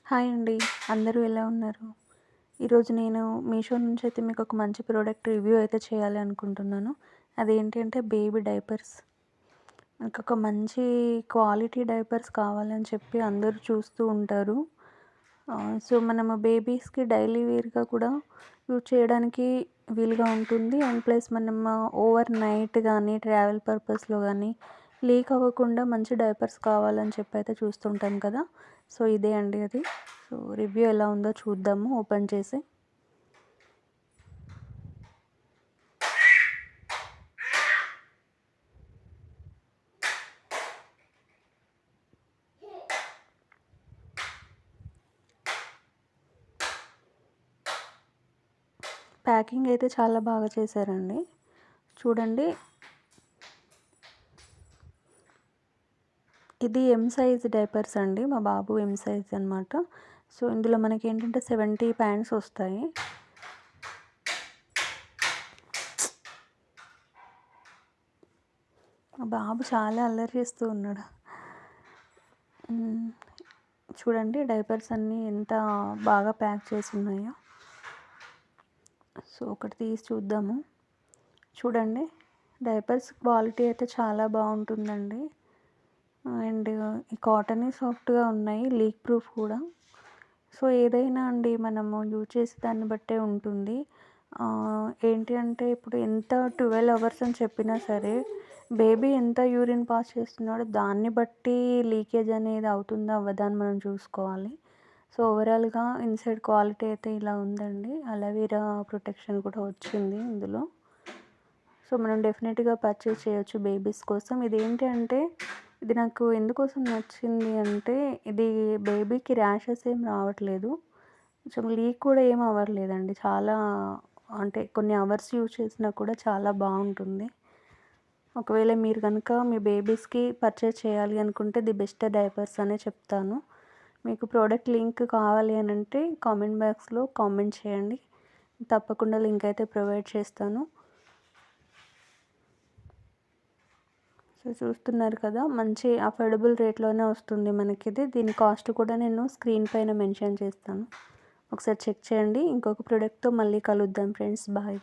Hi అండి. అందరూ ఎలా ఉన్నారు? ఈరోజు నేను మీషో నుంచి అయితే మీకు ఒక మంచి ప్రోడక్ట్ రివ్యూ అయితే చేయాలి అనుకుంటున్నాను. అదేంటి అంటే బేబీ డైపర్స్. మనకొక మంచి క్వాలిటీ డైపర్స్ కావాలని చెప్పి అందరూ చూస్తూ ఉంటారు. సో, మనము బేబీస్‌కి డైలీ వేర్‌గా కూడా యూజ్ చేయడానికి వీలుగా ఉంటుంది. అండ్ ప్లస్ మనం ఓవర్ నైట్ గానీ, ట్రావెల్ పర్పస్‌లో గానీ లీక్ అవ్వకుండా మంచి డైపర్స్ కావాలని చెప్పి అయితే చూస్తుంటాం కదా! సో, ఇదే అండి అది. సో, రివ్యూ ఎలా ఉందో చూద్దాము ఓపెన్ చేసి. ప్యాకింగ్ అయితే చాలా బాగా చేశారండి. చూడండి, ఇది ఎమ్ సైజ్ డైపర్స్ అండి. మా బాబు ఎమ్ సైజ్ అనమాట. సో, ఇందులో మనకేంటంటే 70 ప్యాంట్స్ వస్తాయి. మా బాబు చాలా అల్లరి చేస్తూ ఉన్నాడు. చూడండి, డైపర్స్ అన్నీ ఎంత బాగా ప్యాక్ చేసి ఉన్నాయో. సో, ఒకటి తీసి చూద్దాము. చూడండి, డైపర్స్ క్వాలిటీ అయితే చాలా బాగుంటుందండి. అండ్ ఈ కాటనే సాఫ్ట్‌గా ఉన్నాయి. లీక్ ప్రూఫ్ కూడా. సో, ఏదైనా అండి మనము యూజ్ చేసే దాన్ని బట్టే ఉంటుంది. ఏంటి అంటే ఇప్పుడు ఎంత 12 అవర్స్ అని చెప్పినా సరే, బేబీ ఎంత యూరిన్ పాస్ చేస్తున్నాడో దాన్ని బట్టి లీకేజ్ అనేది అవుతుందా అవ్వదా అని మనం చూసుకోవాలి. సో, ఓవరాల్‌గా ఇన్‌సైడ్ క్వాలిటీ అయితే ఇలా ఉందండి. అలోవెరా ప్రొటెక్షన్ కూడా వచ్చింది ఇందులో. సో, మనం డెఫినెట్‌గా పర్చేస్ చేయొచ్చు బేబీస్ కోసం. ఇదేంటి అంటే, ఇది నాకు ఎందుకోసం నచ్చింది అంటే, ఇది బేబీకి ర్యాషెస్ ఏం రావట్లేదు. కొంచెం లీక్ కూడా ఏం అవ్వట్లేదండి. చాలా అంటే కొన్ని అవర్స్ యూజ్ చేసినా కూడా చాలా బావుంటుంది. ఒకవేళ మీరు గనుక మీ బేబీస్‌కి పర్చేస్ చేయాలి అనుకుంటే ది బెస్ట్ డైపర్స్ అనే చెప్తాను. మీకు ప్రోడక్ట్ లింక్ కావాలి అనంటే కామెంట్ బాక్స్‌లో కామెంట్ చేయండి. తప్పకుండా లింక్ అయితే ప్రొవైడ్ చేస్తాను. సో, చూస్తున్నారు కదా! మంచి అఫోర్డబుల్ రేట్‌లోనే వస్తుంది మనకిది. దీని కాస్ట్ కూడా నేను స్క్రీన్ పైన మెన్షన్ చేస్తాను. ఒకసారి చెక్ చేయండి. ఇంకొక ప్రోడక్ట్‌తో మళ్ళీ కలుద్దాం ఫ్రెండ్స్. బాయ్.